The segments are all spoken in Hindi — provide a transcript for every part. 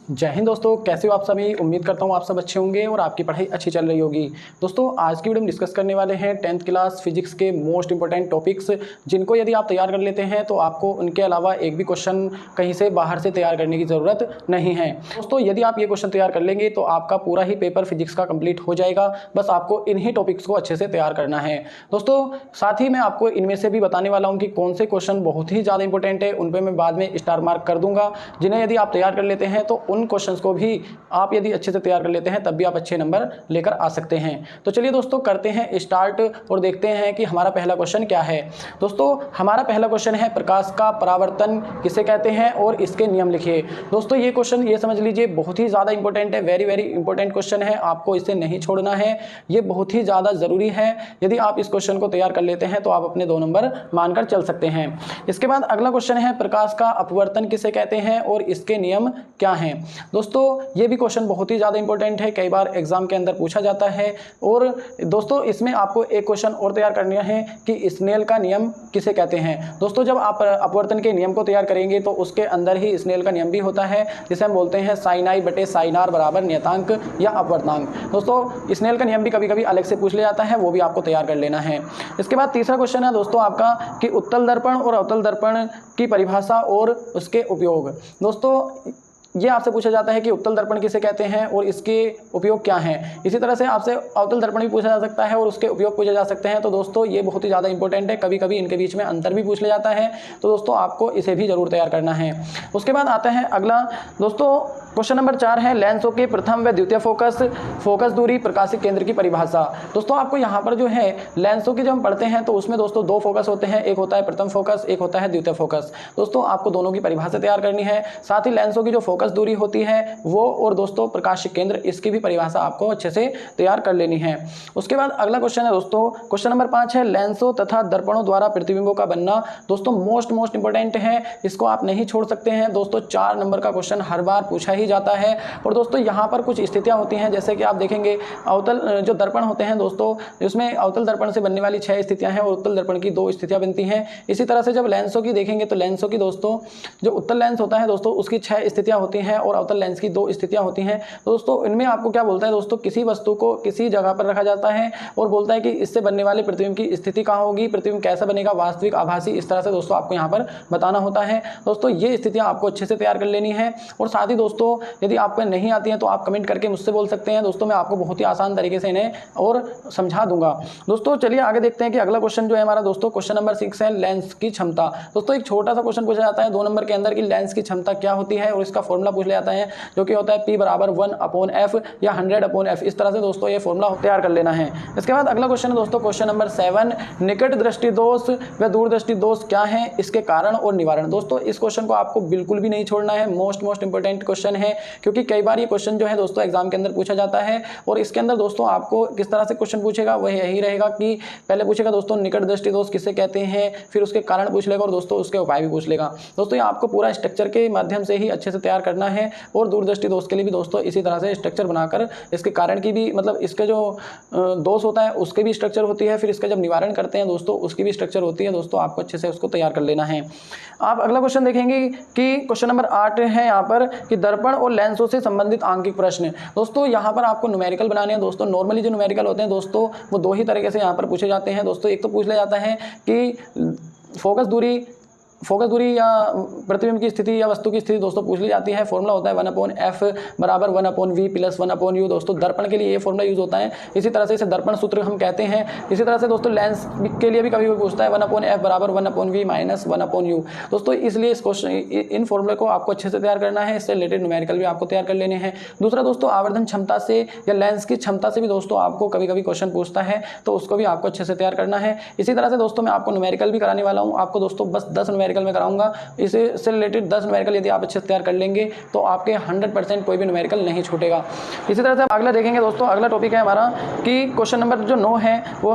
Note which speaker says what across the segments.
Speaker 1: जय हिंद दोस्तों, कैसे हो आप सभी। उम्मीद करता हूँ आप सब अच्छे होंगे और आपकी पढ़ाई अच्छी चल रही होगी। दोस्तों आज की वीडियो में डिस्कस करने वाले हैं 10th क्लास फिजिक्स के मोस्ट इंपॉर्टेंट टॉपिक्स, जिनको यदि आप तैयार कर लेते हैं तो आपको उनके अलावा एक भी क्वेश्चन कहीं से बाहर से तैयार करने की ज़रूरत नहीं है। दोस्तों यदि आप ये क्वेश्चन तैयार कर लेंगे तो आपका पूरा ही पेपर फिजिक्स का कंप्लीट हो जाएगा। बस आपको इन्हीं टॉपिक्स को अच्छे से तैयार करना है। दोस्तों साथ ही मैं आपको इनमें से भी बताने वाला हूँ कि कौन से क्वेश्चन बहुत ही ज़्यादा इंपॉर्टेंट है, उन पर मैं बाद में स्टार मार्क कर दूंगा, जिन्हें यदि आप तैयार कर लेते हैं तो उन क्वेश्चंस को भी आप यदि अच्छे से तैयार कर लेते हैं तब भी आप अच्छे नंबर लेकर आ सकते हैं। तो चलिए दोस्तों करते हैं स्टार्ट और देखते हैं कि हमारा पहला क्वेश्चन क्या है। दोस्तों हमारा पहला क्वेश्चन है प्रकाश का परावर्तन किसे कहते हैं और इसके नियम लिखिए। दोस्तों ये क्वेश्चन ये समझ लीजिए बहुत ही ज़्यादा इंपॉर्टेंट है, वेरी वेरी इंपॉर्टेंट क्वेश्चन है, आपको इसे नहीं छोड़ना है, ये बहुत ही ज़्यादा ज़रूरी है। यदि आप इस क्वेश्चन को तैयार कर लेते हैं तो आप अपने 2 नंबर मानकर चल सकते हैं। इसके बाद अगला क्वेश्चन है प्रकाश का अपवर्तन किसे कहते हैं और इसके नियम क्या हैं। दोस्तों ये भी क्वेश्चन बहुत ही ज़्यादा इंपॉर्टेंट है, कई बार एग्जाम के अंदर पूछा जाता है। और दोस्तों इसमें आपको एक क्वेश्चन और तैयार करना है कि स्नेल का नियम किसे कहते हैं। दोस्तों जब आप अपवर्तन के नियम को तैयार करेंगे तो उसके अंदर ही स्नेल का नियम भी होता है, जिसे हम बोलते हैं साइन आई बटे साइन आर बराबर नियतांक या अपवर्तनांक। दोस्तों स्नेल का नियम भी कभी कभी अलग से पूछ लिया जाता है, वो भी आपको तैयार कर लेना है। इसके बाद तीसरा क्वेश्चन है दोस्तों आपका कि उत्तल दर्पण और अवतल दर्पण की परिभाषा और उसके उपयोग। दोस्तों ये आपसे पूछा जाता है कि उत्तल दर्पण किसे कहते हैं और इसके उपयोग क्या हैं। इसी तरह से आपसे अवतल दर्पण भी पूछा जा सकता है और उसके उपयोग पूछे जा सकते हैं। तो दोस्तों ये बहुत ही ज़्यादा इंपॉर्टेंट है, कभी कभी इनके बीच में अंतर भी पूछ लिया जाता है, तो दोस्तों आपको इसे भी जरूर तैयार करना है। उसके बाद आता है अगला दोस्तों क्वेश्चन नंबर 4 है लेंसों के प्रथम व द्वितीय फोकस दूरी प्रकाशिक केंद्र की परिभाषा। दोस्तों आपको यहाँ पर जो है लेंसों की जब हम पढ़ते हैं तो उसमें दोस्तों 2 फोकस होते हैं, एक होता है प्रथम फोकस, एक होता है द्वितीय फोकस। दोस्तों आपको दोनों की परिभाषा तैयार करनी है, साथ ही लेंसों की जो फोकस दूरी होती है वो और दोस्तों प्रकाशिक केंद्र, इसकी भी परिभाषा आपको अच्छे से तैयार कर लेनी है। उसके बाद अगला क्वेश्चन है दोस्तों क्वेश्चन नंबर 5 है लेंसों तथा दर्पणों द्वारा प्रतिबिंबों का बनना। दोस्तों मोस्ट इंपॉर्टेंट है, इसको आप नहीं छोड़ सकते हैं। दोस्तों 4 नंबर का क्वेश्चन हर बार पूछा ही जाता है। और दोस्तों यहाँ पर कुछ स्थितियाँ होती हैं, जैसे कि आप देखेंगे अवतल जो दर्पण होते हैं दोस्तों, इसमें अवतल दर्पण से बनने वाली 6 स्थितियाँ हैं और उत्तल दर्पण की 2 स्थितियाँ बनती हैं। इसी तरह से जब लेंसों की देखेंगे तो लेंसों की दोस्तों जो उत्तल लेंस होता है दोस्तों उसकी 6 स्थितियाँ होती हैं और अवतल लेंस की 2 स्थितियाँ होती हैं। दोस्तों इनमें आपको क्या बोलता है दोस्तों, किसी वस्तु को किसी जगह पर रखा जाता है और बोलता है कि इससे बनने वाले प्रतिबिंब की स्थिति कहाँ होगी, प्रतिबिंब कैसा बनेगा, वास्तविक आभासी, इस तरह से दोस्तों आपको यहाँ पर बताना होता है। दोस्तों ये स्थितियाँ आपको अच्छे से तैयार कर लेनी है। और साथ ही दोस्तों यदि आपको नहीं आती हैं तो आप कमेंट करके मुझसे बोल सकते हैं, दोस्तों मैं आपको बहुत ही आसान तरीके से इन्हें और समझा दूंगा। दोस्तों चलिए आगे देखते हैं कि अगला क्वेश्चन जो है हमारा दोस्तों क्वेश्चन नंबर 6 है लेंस की क्षमता। दोस्तों एक छोटा सा क्वेश्चन पूछा जाता है 2 नंबर के अंदर कि लेंस की क्षमता क्या होती है और इसका फॉर्मूला पूछ लिया जाता है, जो कि होता है P बराबर 1/f या 100/f। इस तरह से दोस्तों ये फॉर्मूला तैयार कर लेना है। इसके बाद अगला क्वेश्चन है दोस्तों क्वेश्चन नंबर 7 निकट दृष्टि दोष व दूरदृष्टि दोष क्या है, इसके कारण और निवारण। दोस्तों इस क्वेश्चन को आपको बिल्कुल भी नहीं छोड़ना है, मोस्ट इंपॉर्टेंट क्वेश्चन है, क्योंकि कई बार ये क्वेश्चन जो है दोस्तों एग्जाम के अंदर पूछा जाता है। और इसके अंदर दोस्तों आपको किस तरह से क्वेश्चन पूछेगा वह यही रहेगा कि पहले पूछेगा दोस्तों निकट दृष्टि दोष किसे कहते हैं, फिर उसके कारण पूछ लेगा और दोस्तों उसके उपाय भी पूछ लेगा। दोस्तों ये आपको पूरा स्ट्रक्चर के माध्यम से ही अच्छे से तैयार करना है। और दूरदृष्टि दोष के लिए भी दोस्तों इसी तरह से स्ट्रक्चर बनाकर इसके कारण की भी मतलब इसके जो दोष होता है उसके भी स्ट्रक्चर होती है, फिर इसका जब निवारण करते हैं दोस्तों उसकी भी स्ट्रक्चर होती है। दोस्तों आपको अच्छे से उसको तैयार कर लेना है। आप अगला क्वेश्चन देखेंगे कि क्वेश्चन नंबर 8 है यहाँ पर कि दर्पण और लेंसों से संबंधित आंकिक प्रश्न। दोस्तों यहाँ पर आपको न्यूमेरिकल बनाने हैं। दोस्तों नॉर्मली जो न्यूमेरिकल होते हैं दोस्तों वो 2 ही तरीके से यहाँ पर पूछे जाते हैं। दोस्तों एक तो पूछ लिया जाता है कि फोकस दूरी या प्रतिबिंब की स्थिति या वस्तु की स्थिति दोस्तों पूछ ली जाती है। फॉर्मूला होता है 1/f बराबर 1/v प्लस 1/u। दोस्तों दर्पण के लिए ये फॉर्मूला यूज होता है, इसी तरह से इसे दर्पण सूत्र हम कहते हैं। इसी तरह से दोस्तों लेंस के लिए भी कभी कभी पूछता है 1/f बराबर 1/v माइनस 1/u। दोस्तों इसलिए इस क्वेश्चन इन फॉर्मूले को आपको अच्छे से तैयार करना है, इससे रिलेटेड न्यूमेरिकल भी आपको तैयार कर लेने हैं। दूसरा दोस्तों आवर्धन क्षमता से या लेंस की क्षमता से भी दोस्तों आपको कभी कभी क्वेश्चन पूछता है, तो उसको भी आपको अच्छे से तैयार करना है। इसी तरह से दोस्तों मैं आपको न्यूमेरिकल भी कराने वाला हूँ, आपको दोस्तों बस 10 न्यूमेरिकल में कराऊंगा। इससे रिलेटेड 10 न्यूमेरिकल यदि आप अच्छे से तैयार कर लेंगे तो आपके 100% कोई भी न्यूमेरिकल नहीं छूटेगा। इसी तरह से अगला देखेंगे दोस्तों, अगला टॉपिक है हमारा कि क्वेश्चन नंबर जो 9 है वो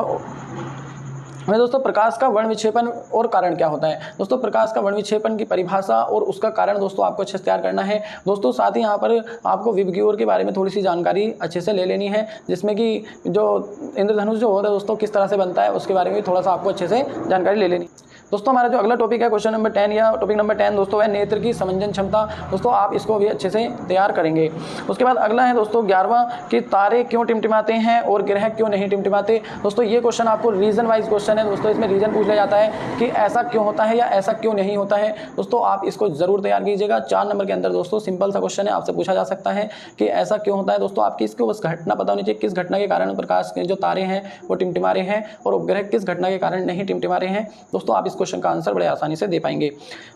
Speaker 1: दोस्तों प्रकाश का वर्ण विक्षेपण और कारण क्या होता है। दोस्तों प्रकाश का वर्ण विक्षेपण की परिभाषा और उसका कारण दोस्तों आपको अच्छे से तैयार करना है। दोस्तों साथ ही यहाँ पर आपको विबग्योर के बारे में थोड़ी सी जानकारी अच्छे से ले लेनी है, जिसमें कि जो इंद्रधनुष जो होता है दोस्तों किस तरह से बनता है उसके बारे में भी थोड़ा सा आपको अच्छे से जानकारी ले लेनी। दोस्तों हमारा जो अगला टॉपिक है क्वेश्चन नंबर 10 या टॉपिक नंबर 10 दोस्तों है नेत्र की समंजन क्षमता। दोस्तों आप इसको भी अच्छे से तैयार करेंगे। उसके बाद अगला है दोस्तों 11वां कि तारे क्यों टिमटिमाते हैं और ग्रह क्यों नहीं टिमटिमाते। दोस्तों ये क्वेश्चन आपको रीजन वाइज क्वेश्चन है दोस्तों, इसमें रीजन पूछ लिया जाता है कि ऐसा क्यों होता है या ऐसा क्यों नहीं होता है। दोस्तों आप इसको जरूर तैयार कीजिएगा। 4 नंबर के अंदर दोस्तों सिंपल सा क्वेश्चन है, आपसे पूछा जा सकता है कि ऐसा क्यों होता है। दोस्तों आपकी इसको बस घटना पता होनी चाहिए, किस घटना के कारण प्रकाश के जो तारे हैं वो टिमटिमा रहे हैं और उपग्रह किस घटना के कारण नहीं टिमटिमा रहे हैं। दोस्तों आप इस क्वेश्चन का आंसर बड़े आसानी से दे पाएंगे।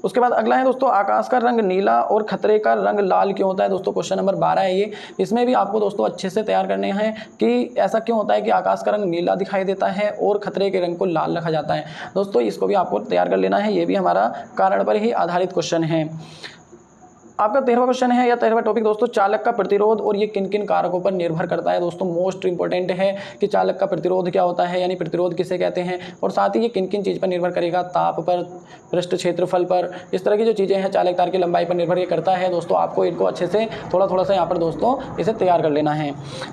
Speaker 1: उसके बाद अगला है दोस्तों आकाश का रंग नीला और खतरे का रंग लाल क्यों होता है। दोस्तों क्वेश्चन नंबर 12 है ये, इसमें भी आपको दोस्तों अच्छे से तैयार करने हैं कि ऐसा क्यों होता है कि आकाश का रंग नीला दिखाई देता है और खतरे के रंग को लाल रखा जाता है। दोस्तों इसको भी आपको तैयार कर लेना है, ये भी हमारा कारण पर ही आधारित क्वेश्चन है। आपका 13वां क्वेश्चन है या 13वां टॉपिक दोस्तों चालक का प्रतिरोध और ये किन किन कारकों पर निर्भर करता है। दोस्तों मोस्ट इंपॉर्टेंट है कि चालक का प्रतिरोध क्या होता है, यानी प्रतिरोध किसे कहते हैं, और साथ ही ये किन किन चीज़ पर निर्भर करेगा, ताप पर, पृष्ठ क्षेत्रफल पर, इस तरह की जो चीज़ें हैं चालक तार की लंबाई पर निर्भर ये करता है। दोस्तों आपको इनको अच्छे से थोड़ा सा यहाँ पर दोस्तों इसे तैयार कर लेना है।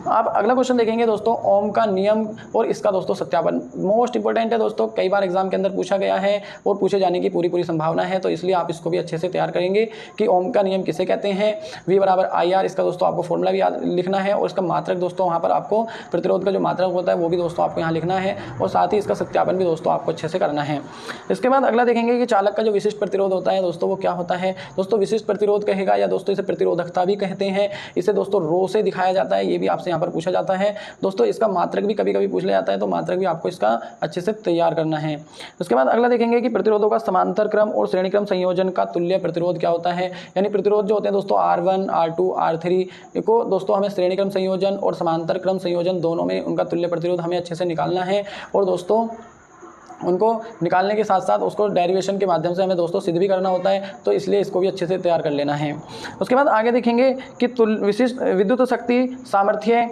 Speaker 1: आप अगला क्वेश्चन देखेंगे दोस्तों ओम का नियम और इसका दोस्तों सत्यापन मोस्ट इंपॉर्टेंट है दोस्तों, कई बार एग्जाम के अंदर पूछा गया है और पूछे जाने की पूरी संभावना है, तो इसलिए आप इसको भी अच्छे से तैयार करेंगे कि ओम का नियम किसे कहते हैं। V बराबर IR, इसका दोस्तों आपको फॉर्मूला भी याद लिखना है और इसका मात्रक दोस्तों वहाँ पर आपको प्रतिरोध का जो मात्रक होता है वो भी दोस्तों आपको यहाँ लिखना है और साथ ही इसका सत्यापन भी दोस्तों आपको अच्छे से करना है। इसके बाद अगला देखेंगे कि चालक का जो विशिष्ट प्रतिरोध होता है दोस्तों वो क्या होता है। दोस्तों विशिष्ट प्रतिरोध कहेगा या दोस्तों इसे प्रतिरोधकता भी कहते हैं, इसे दोस्तों रो से दिखाया जाता है, ये भी आपसे यहाँ पर पूछा जाता है। दोस्तों इसका मात्रक भी कभी कभी पूछ लिया जाता है, तो मात्रक भी आपको इसका अच्छे से तैयार करना है। उसके बाद अगला देखेंगे कि प्रतिरोधों का समांतर क्रम और श्रेणी क्रम संयोजन का तुल्य प्रतिरोध क्या होता है। यानी प्रतिरोध जो होते हैं दोस्तों R1, R2, R3 को दोस्तों हमें श्रेणी क्रम संयोजन और समांतर क्रम संयोजन दोनों में उनका तुल्य प्रतिरोध हमें अच्छे से निकालना है और दोस्तों उनको निकालने के साथ साथ उसको डेरिवेशन के माध्यम से हमें दोस्तों सिद्ध भी करना होता है, तो इसलिए इसको भी अच्छे से तैयार कर लेना है। उसके बाद आगे देखेंगे कि विशिष्ट विद्युत शक्ति सामर्थ्य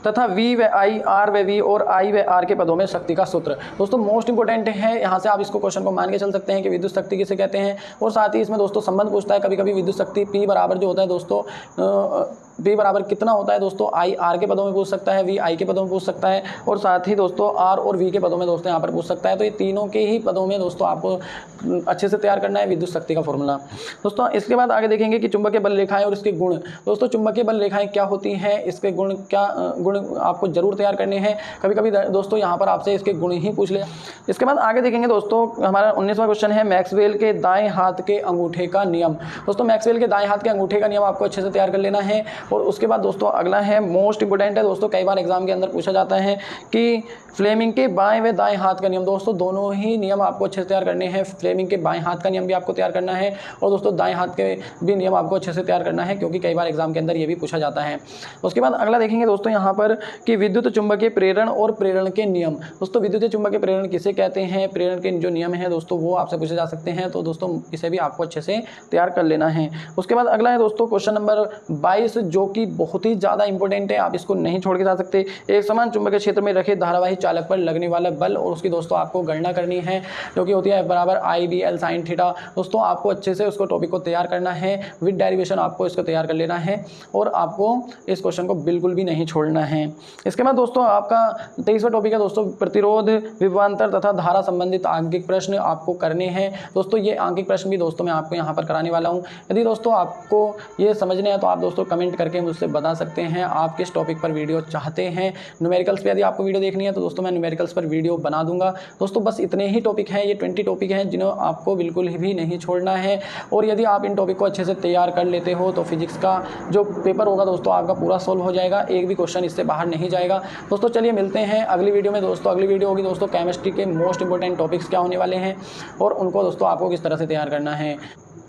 Speaker 1: तथा V व I, R व V और I व R के पदों में शक्ति का सूत्र। दोस्तों मोस्ट इंपॉर्टेंट है, यहाँ से आप इसको क्वेश्चन को मान के चल सकते हैं कि विद्युत शक्ति किसे कहते हैं और साथ ही इसमें दोस्तों संबंध पूछता है। कभी कभी विद्युत शक्ति P बराबर जो होता है दोस्तों P बराबर कितना होता है दोस्तों, I R के पदों में पूछ सकता है, V I के पदों में पूछ सकता है और साथ ही दोस्तों R और V के पदों में दोस्तों यहाँ पर पूछ सकता है। तो ये तीनों के ही पदों में दोस्तों आपको अच्छे से तैयार करना है विद्युत शक्ति का फॉर्मूला। दोस्तों इसके बाद आगे देखेंगे कि चुंबकीय बल रेखाएं और इसके गुण। दोस्तों चुंबकीय बल रेखाएं क्या होती हैं, इसके गुण क्या गुण आपको जरूर तैयार करने हैं। कभी कभी दोस्तों यहाँ पर आपसे इसके गुण ही पूछ लिया। इसके बाद आगे देखेंगे दोस्तों हमारा 19वां क्वेश्चन है मैक्सवेल के दाएं हाथ के अंगूठे का नियम। दोस्तों मैक्सवेल के दाएं हाथ के अंगूठे का नियम आपको अच्छे से तैयार कर लेना है। और उसके बाद दोस्तों अगला है मोस्ट इंपोर्टेंट है दोस्तों, कई बार एग्जाम के अंदर पूछा जाता है कि फ्लेमिंग के बाएं व दाएं हाथ का नियम। दोस्तों दोनों ही नियम आपको अच्छे से तैयार करने हैं। फ्लेमिंग के बाएं हाथ का नियम भी आपको तैयार करना है और दोस्तों दाएं हाथ के भी नियम आपको अच्छे से तैयार करना है, क्योंकि कई बार एग्जाम के अंदर ये भी पूछा जाता है। उसके बाद अगला देखेंगे दोस्तों यहाँ पर कि विद्युत चुंबकीय प्रेरण और प्रेरण के नियम। दोस्तों विद्युत चुंबकीय प्रेरण किसे कहते हैं, प्रेरण के जो नियम हैं दोस्तों वो आपसे पूछे जा सकते हैं, तो दोस्तों इसे भी आपको अच्छे से तैयार कर लेना है। उसके बाद अगला है दोस्तों क्वेश्चन नंबर 22 जो कि बहुत ही ज़्यादा इंपॉर्टेंट है, आप इसको नहीं छोड़ के जा सकते। एक समान चुंबकीय क्षेत्र में रखे धारावाही चालक पर लगने वाला बल और उसकी दोस्तों आपको गणना करनी है, जो कि होती है F बराबर IBL sin थीटा। दोस्तों आपको अच्छे से उसको टॉपिक को तैयार करना है, विद डेरिवेशन आपको इसको तैयार कर लेना है और आपको इस क्वेश्चन को बिल्कुल भी नहीं छोड़ना है। इसके बाद दोस्तों आपका 23वां टॉपिक है दोस्तों प्रतिरोध, विभवांतर तथा धारा संबंधित आंकिक प्रश्न आपको करने हैं। दोस्तों ये आंकिक प्रश्न भी दोस्तों मैं आपको यहाँ पर कराने वाला हूँ। यदि दोस्तों आपको ये समझने हैं तो आप दोस्तों कमेंट करके मुझसे बता सकते हैं आप किस टॉपिक पर वीडियो चाहते हैं। न्यूमेरिकल्स पे यदि आपको वीडियो देखनी है तो दोस्तों मैं न्यूमेरिकल्स पर वीडियो बना दूंगा। दोस्तों बस इतने ही टॉपिक हैं, ये 20 टॉपिक हैं जिन्हें आपको बिल्कुल भी नहीं छोड़ना है। और यदि आप इन टॉपिक को अच्छे से तैयार कर लेते हो तो फिजिक्स का जो पेपर होगा दोस्तों आपका पूरा सॉल्व हो जाएगा, एक भी क्वेश्चन इससे बाहर नहीं जाएगा। दोस्तों चलिए मिलते हैं अगली वीडियो में। दोस्तों अगली वीडियो होगी दोस्तों केमिस्ट्री के मोस्ट इंपॉर्टेंट टॉपिक्स क्या होने वाले हैं और उनको दोस्तों आपको किस तरह से तैयार करना है।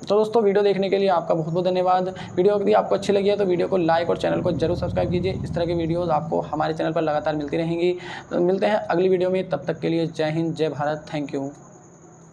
Speaker 1: तो दोस्तों वीडियो देखने के लिए आपका बहुत बहुत धन्यवाद। वीडियो यदि आपको अच्छी लगी है तो वीडियो को लाइक और चैनल को जरूर सब्सक्राइब कीजिए। इस तरह की वीडियोस आपको हमारे चैनल पर लगातार मिलती रहेंगी। तो मिलते हैं अगली वीडियो में, तब तक के लिए जय हिंद, जय भारत, थैंक यू।